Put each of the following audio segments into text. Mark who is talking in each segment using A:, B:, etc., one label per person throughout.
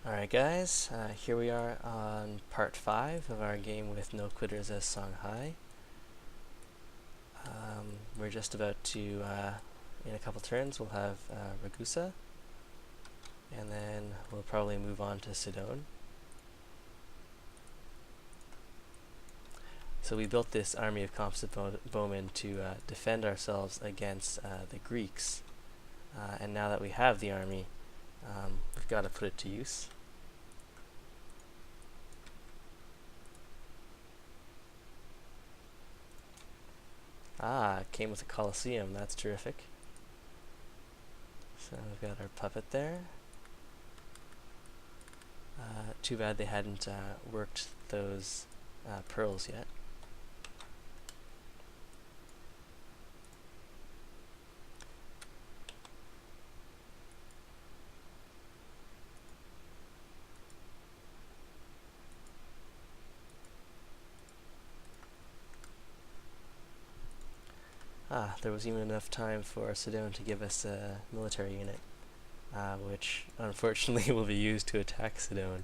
A: Alright guys, here we are on part 5 of our game with no quitters as Songhai. We're just about to, in a couple turns, we'll have Ragusa, and then we'll probably move on to Sidon. So we built this army of composite bowmen to defend ourselves against the Greeks, and now that we have the army, we've got to put it to use. Ah, it came with a Colosseum, that's terrific. So we've got our puppet there. Too bad they hadn't worked those pearls yet. There was even enough time for Sidon to give us a military unit, which unfortunately will be used to attack Sidon.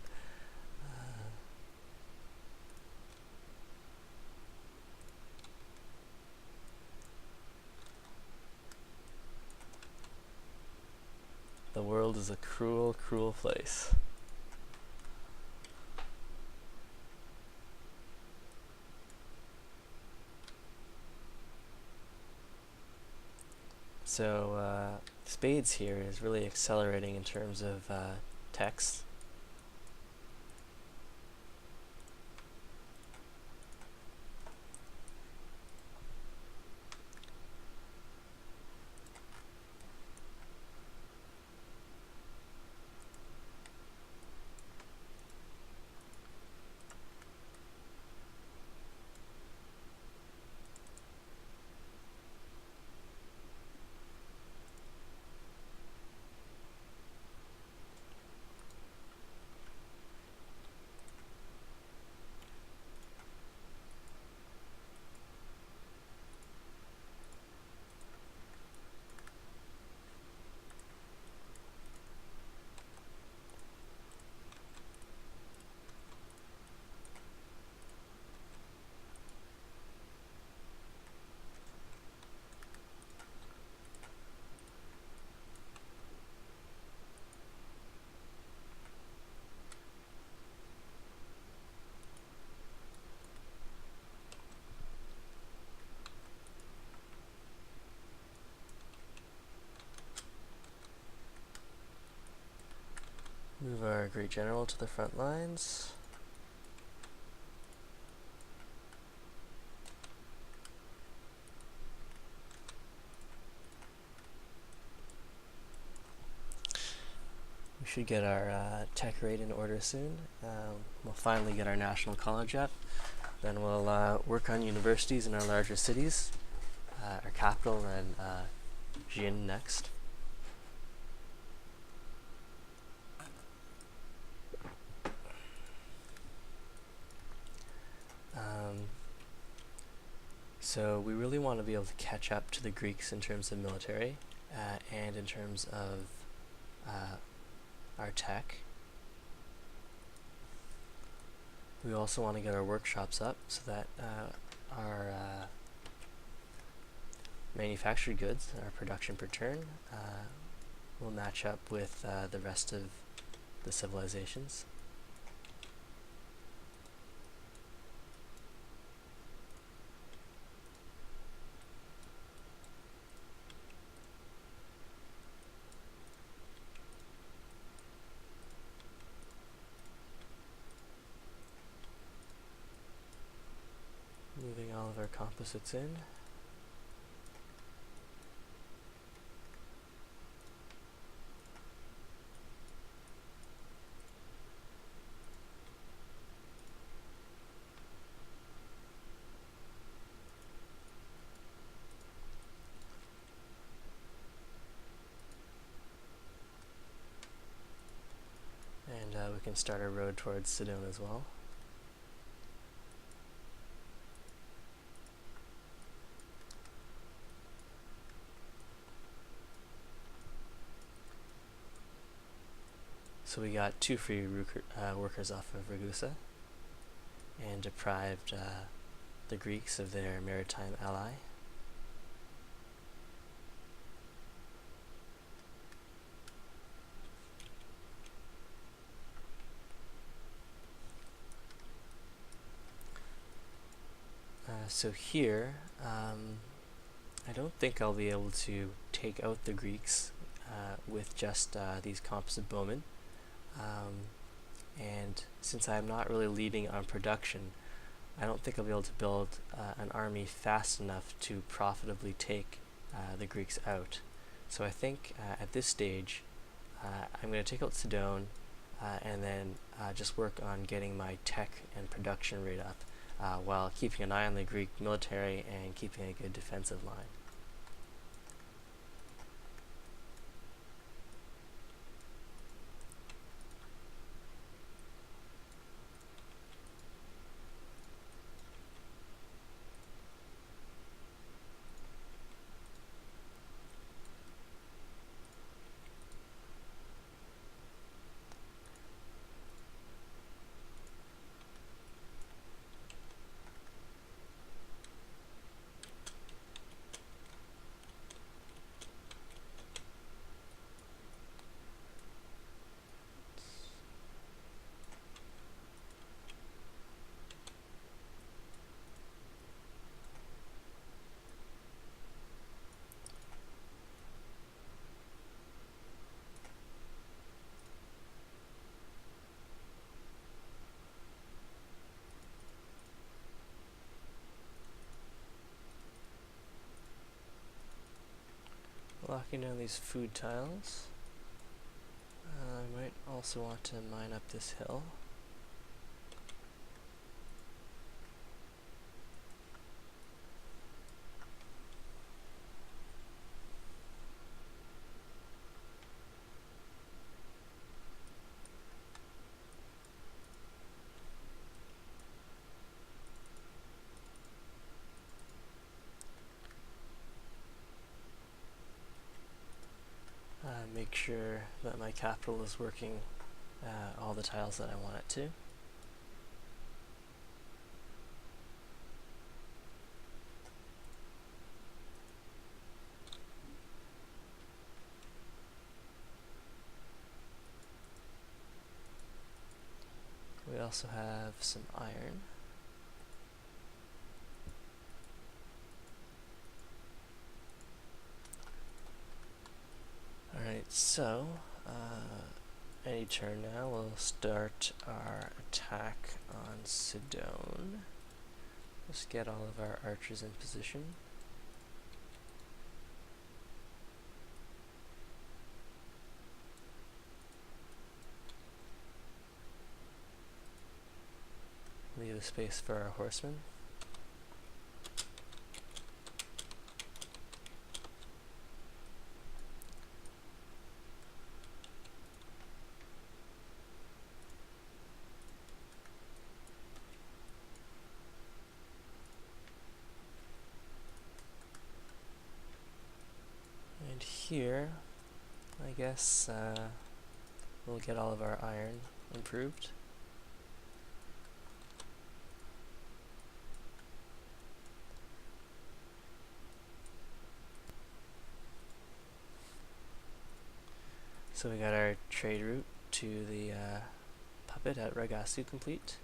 A: The world is a cruel, cruel place. So Spades here is really accelerating in terms of text. Move our great general to the front lines. We should get our tech rate in order soon. We'll finally get our national college up. Then we'll work on universities in our larger cities, our capital, and Jin next. So we really want to be able to catch up to the Greeks in terms of military and in terms of our tech. We also want to get our workshops up so that our manufactured goods, our production per turn, will match up with the rest of the civilizations. Moving all of our composites in. And we can start our road towards Sidon as well. So we got 2 free workers off of Ragusa, and deprived the Greeks of their maritime ally. So here, I don't think I'll be able to take out the Greeks with just these composite bowmen. And since I'm not really leading on production, I don't think I'll be able to build an army fast enough to profitably take the Greeks out. So I think at this stage, I'm going to take out Sidon and then just work on getting my tech and production rate up while keeping an eye on the Greek military and keeping a good defensive line. Locking down these food tiles. I might also want to mine up this hill. Make sure that my capital is working all the tiles that I want it to. We also have some iron. Alright, so any turn now we'll start our attack on Sidon. Let's get all of our archers in position. Leave a space for our horsemen. And here, I guess we'll get all of our iron improved. So we got our trade route to the puppet at Ragasu complete.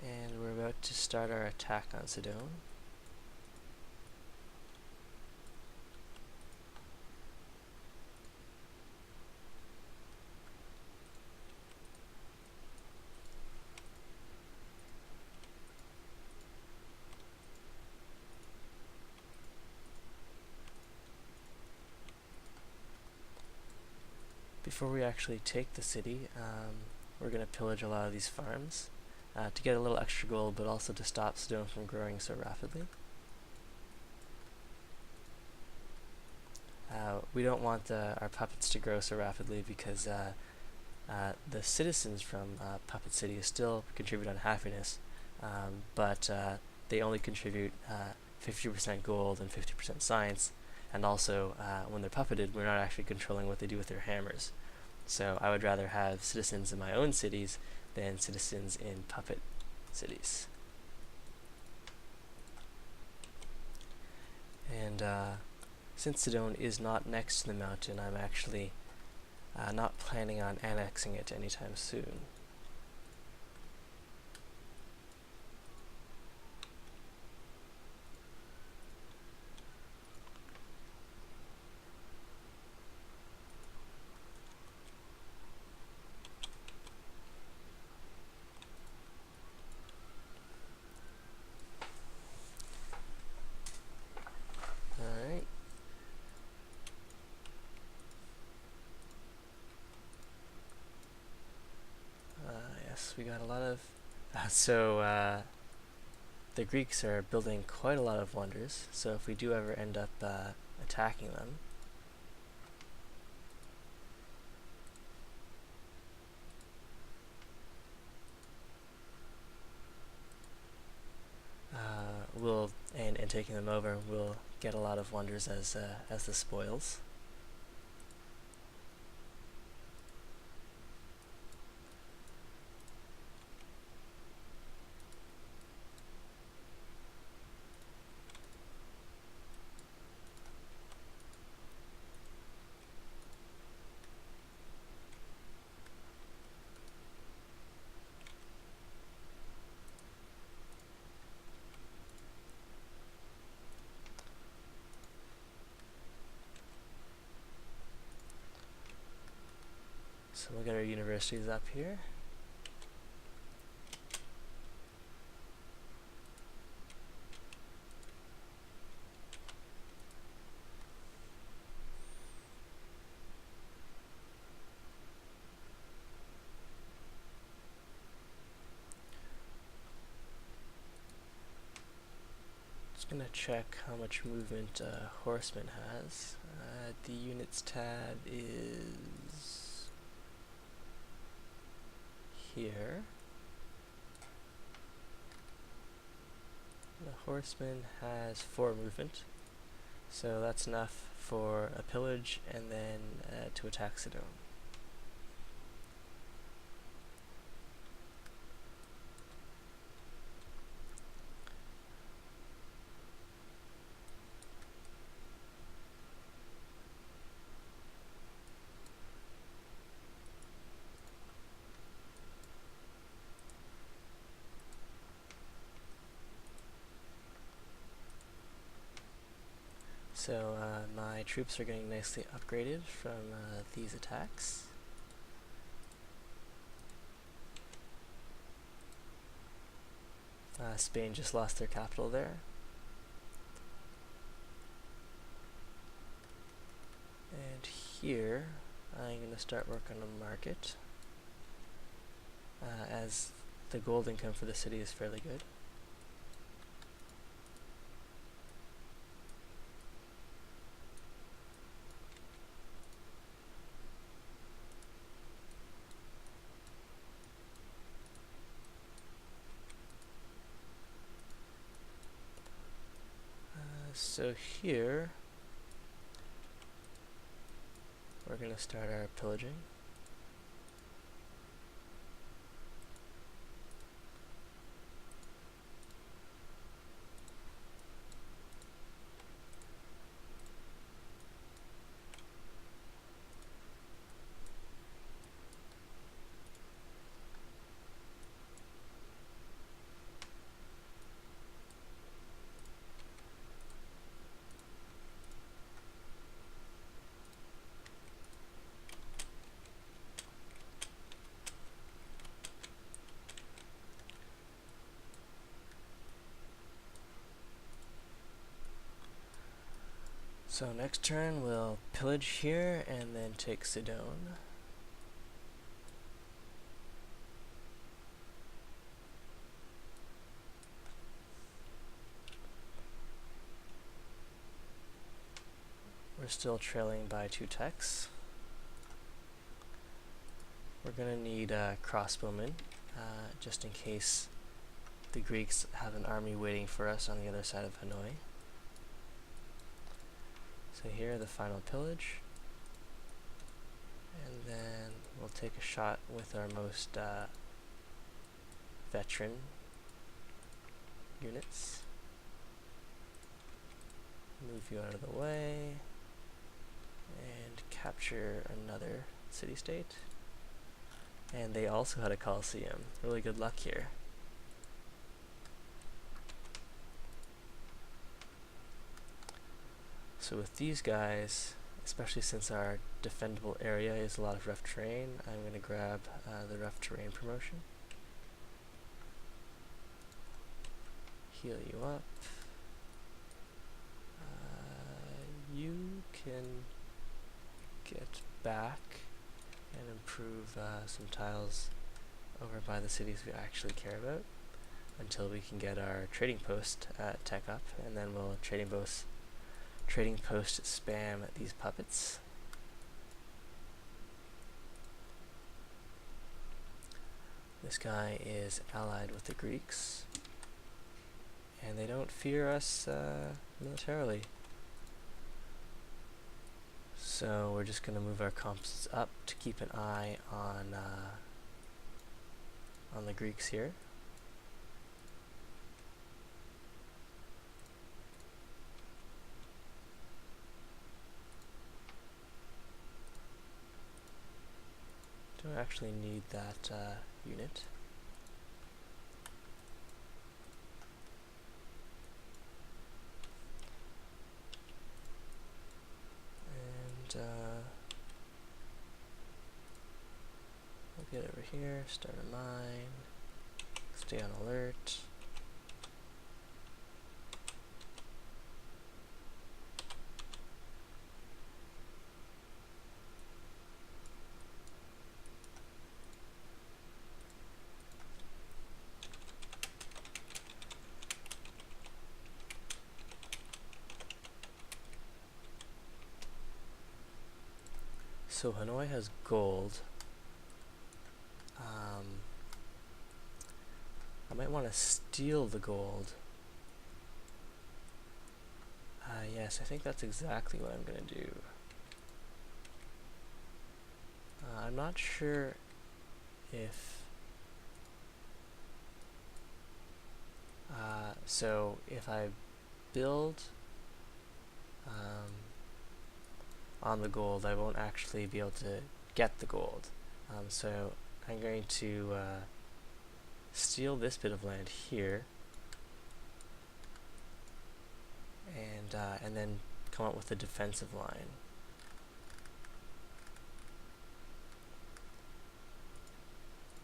A: And we're about to start our attack on Sidon. Before we actually take the city, we're going to pillage a lot of these farms to get a little extra gold, but also to stop Sidon from growing so rapidly. We don't want our puppets to grow so rapidly because the citizens from Puppet City still contribute on happiness, but they only contribute 50% gold and 50% science, and also when they're puppeted, we're not actually controlling what they do with their hammers. So I would rather have citizens in my own cities than citizens in puppet cities. And since Sedone is not next to the mountain, I'm actually not planning on annexing it anytime soon. Alright. Yes, we got a lot of... the Greeks are building quite a lot of wonders, so if we do ever end up attacking them, and taking them over, we'll get a lot of wonders as the spoils. So we'll get our universities up here. Just gonna check how much movement Horseman has. The units tab is here. The Horseman has 4 movement, so that's enough for a pillage and then to attack Sedone. So my troops are getting nicely upgraded from these attacks. Spain just lost their capital there. And here, I'm going to start work on a market, as the gold income for the city is fairly good. So here, we're going to start our pillaging. So next turn we'll pillage here and then take Sedone. We're still trailing by 2 techs. We're going to need crossbowmen, just in case the Greeks have an army waiting for us on the other side of Hanoi. So here, the final pillage, and then we'll take a shot with our most veteran units. Move you out of the way and capture another city-state. And they also had a Coliseum. Really good luck here. So with these guys, especially since our defendable area is a lot of rough terrain, I'm going to grab the rough terrain promotion. Heal you up. You can get back and improve some tiles over by the cities we actually care about until we can get our trading post tech up, and then we'll trading post spam these puppets. This guy is allied with the Greeks, and they don't fear us militarily. So we're just going to move our composites up to keep an eye on the Greeks here. Don't actually need that unit. And we'll get over here, start a mine, stay on alert. So Hanoi has gold. I might want to steal the gold. Yes, I think that's exactly what I'm going to do. I'm not sure if... so if I build on the gold, I won't actually be able to get the gold. So I'm going to steal this bit of land here, and then come up with a defensive line.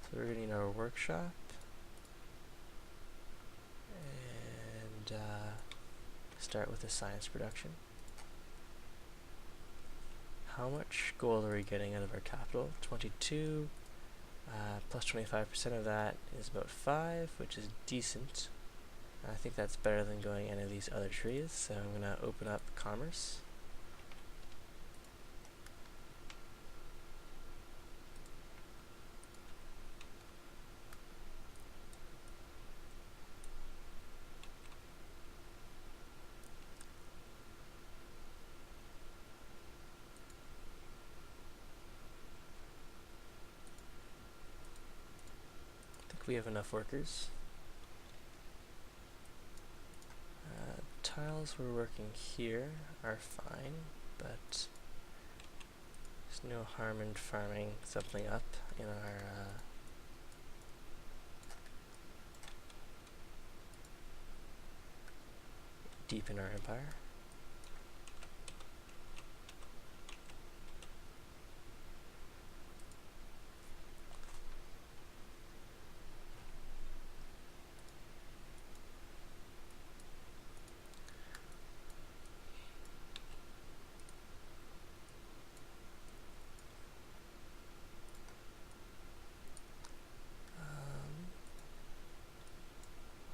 A: So we're going to need our workshop, and start with the science production. How much gold are we getting out of our capital? 22, plus 25% of that is about 5, which is decent. I think that's better than going any of these other trees, so I'm going to open up commerce. We have enough workers. Tiles we're working here are fine, but there's no harm in farming something up in our deep in our empire.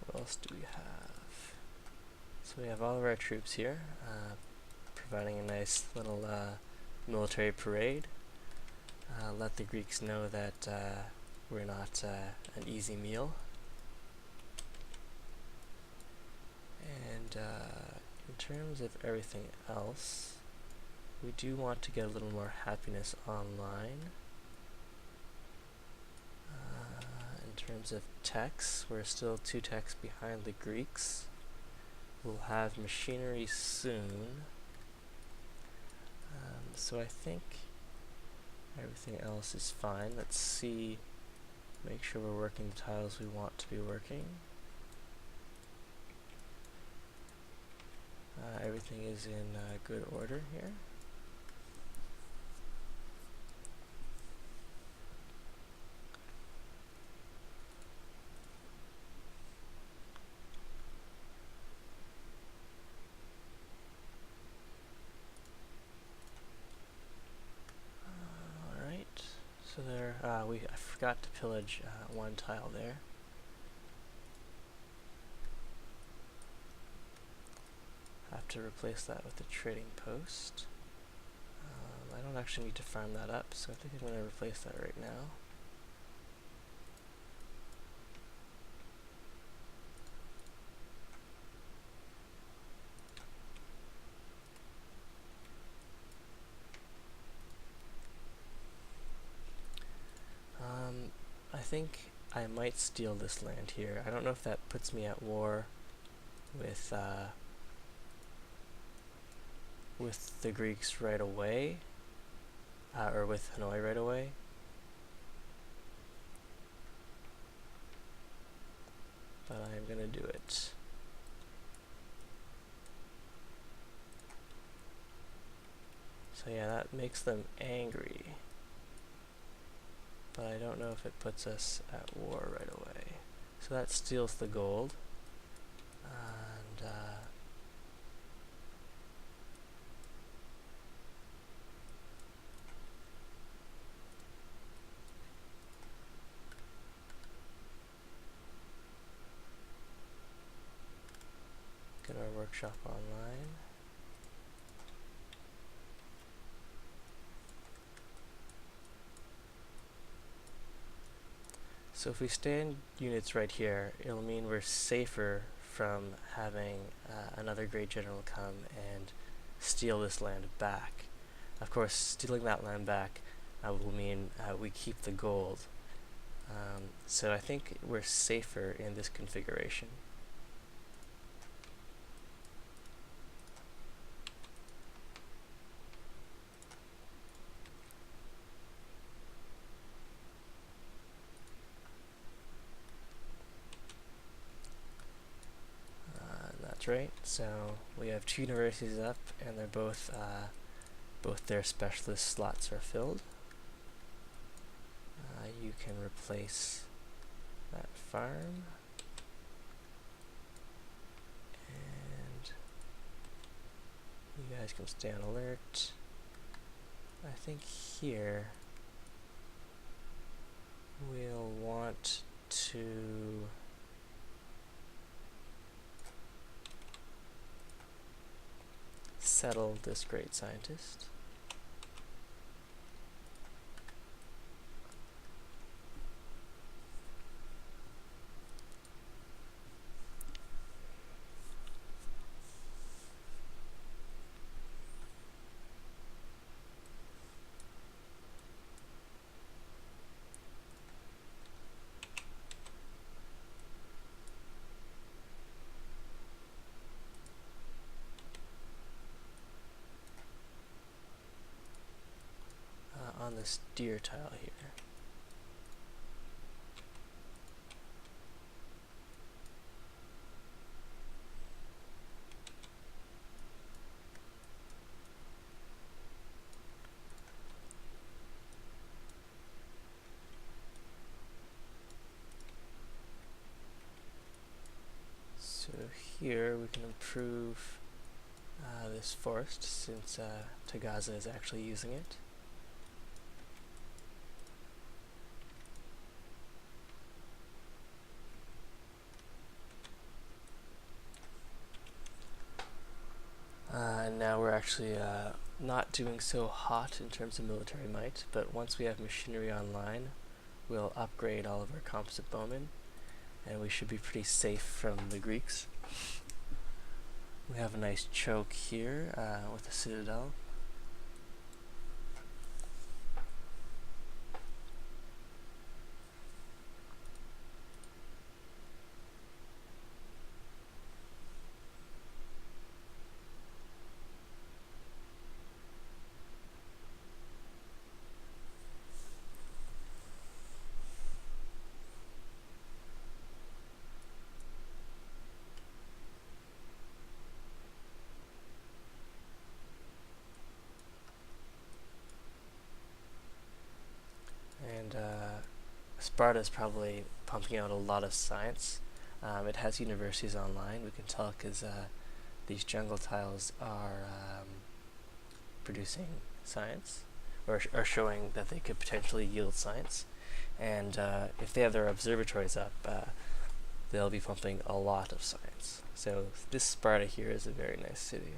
A: What else do we have? So we have all of our troops here, providing a nice little military parade. Let the Greeks know that we're not an easy meal. And in terms of everything else, we do want to get a little more happiness online. terms of techs, we're still 2 techs behind the Greeks. We'll have machinery soon. So I think everything else is fine. Let's see, make sure we're working the tiles we want to be working. Everything is in good order here. So there, I forgot to pillage one tile there. Have to replace that with a trading post. I don't actually need to farm that up, so I think I'm going to replace that right now. I think I might steal this land here. I don't know if that puts me at war with the Greeks right away, or with Hanoi right away. But I'm gonna do it. So yeah, that makes them angry. But I don't know if it puts us at war right away. So that steals the gold. And get our workshop online. So if we stay in units right here, it'll mean we're safer from having another great general come and steal this land back. Of course, stealing that land back will mean we keep the gold. So I think we're safer in this configuration. That's right. So we have 2 universities up, and they're both their specialist slots are filled. You can replace that farm, and you guys can stay on alert. I think here we'll want to settle this great scientist. On this deer tile here. So here we can improve this forest, since Tagaza is actually using it. And now we're actually not doing so hot in terms of military might, but once we have machinery online, we'll upgrade all of our composite bowmen, and we should be pretty safe from the Greeks. We have a nice choke here with a citadel. Sparta is probably pumping out a lot of science. It has universities online. We can tell because these jungle tiles are producing science, or are showing that they could potentially yield science. And if they have their observatories up, they'll be pumping a lot of science. So this Sparta here is a very nice city.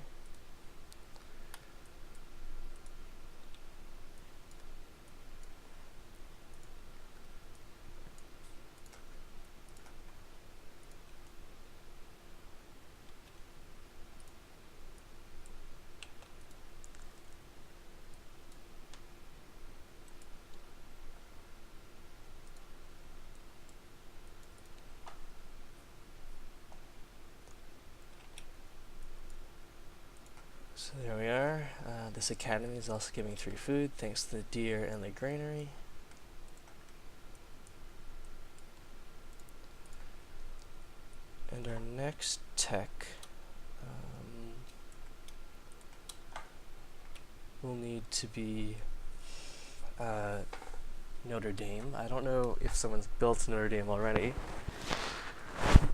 A: So there we are. This academy is also giving 3 food thanks to the deer and the granary. And our next tech will need to be Notre Dame. I don't know if someone's built Notre Dame already,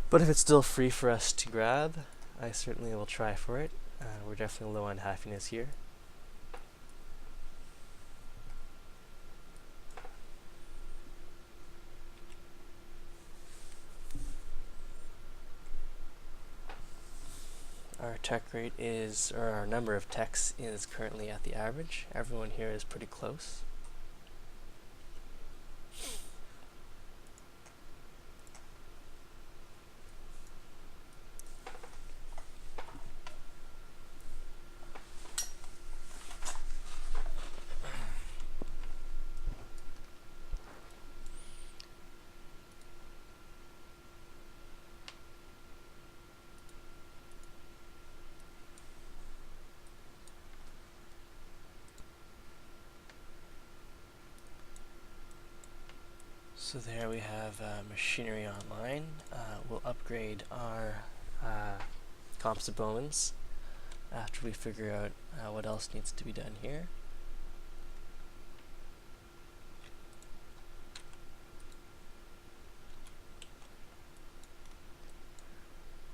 A: but if it's still free for us to grab, I certainly will try for it. We're definitely low on happiness here. Our tech rate is, or our number of techs is currently at the average. Everyone here is pretty close. So there we have machinery online. We'll upgrade our composite bowmans after we figure out what else needs to be done here.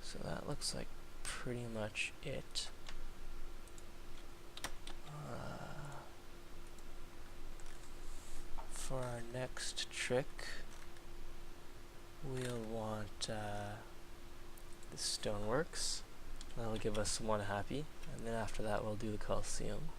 A: So that looks like pretty much it. For our next trick, we'll want the stoneworks. That'll give us 1 happy, and then after that we'll do the Colosseum.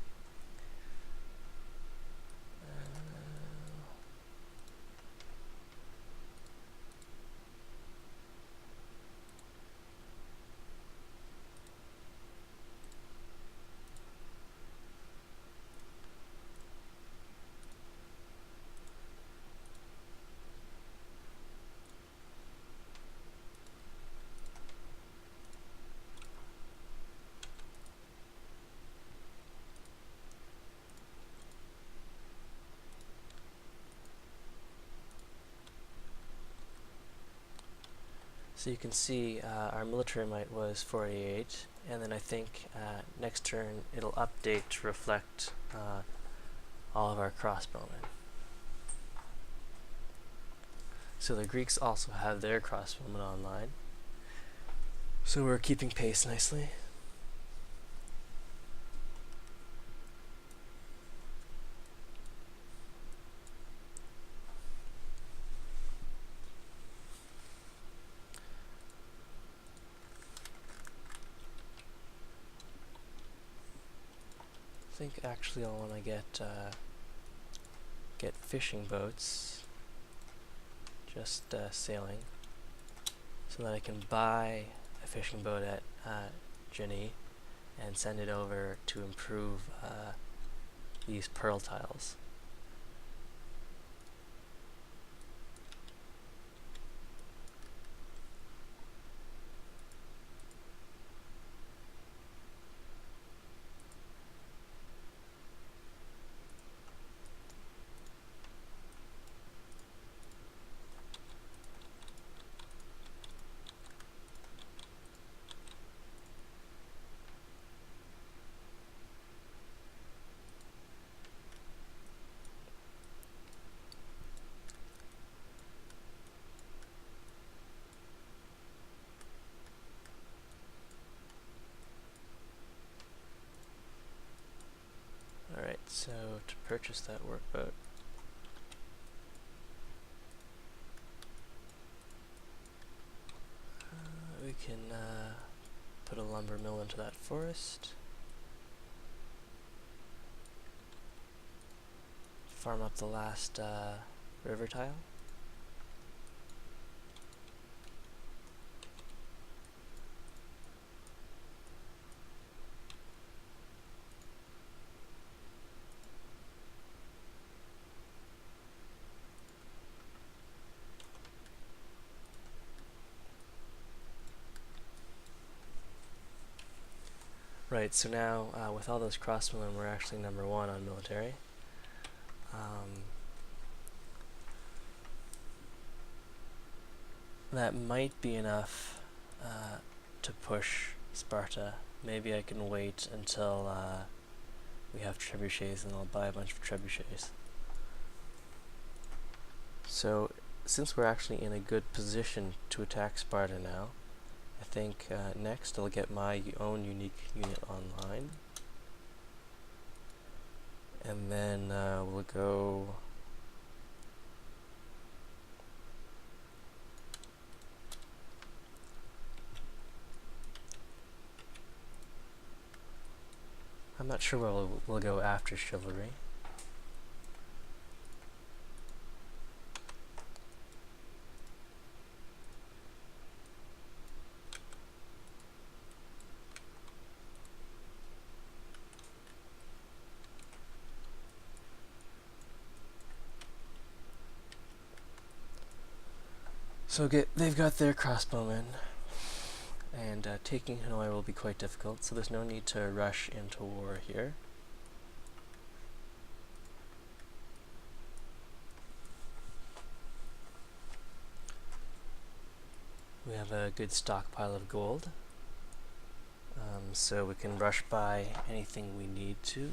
A: So you can see our military might was 48, and then I think next turn it'll update to reflect all of our crossbowmen. So the Greeks also have their crossbowmen online. So we're keeping pace nicely. I think actually I'll want to get fishing boats, just sailing, so that I can buy a fishing boat at Jenny and send it over to improve these pearl tiles. purchase that workboat. We can put a lumber mill into that forest. Farm up the last river tile. Right, so now with all those crossbowmen, we're actually #1 on military. That might be enough to push Sparta. Maybe I can wait until we have trebuchets and I'll buy a bunch of trebuchets. So, since we're actually in a good position to attack Sparta now, I think next I'll get my own unique unit online. And then we'll go... I'm not sure where we'll go after chivalry. So they've got their crossbowmen, and taking Hanoi will be quite difficult, so there's no need to rush into war here. We have a good stockpile of gold, so we can rush by anything we need to.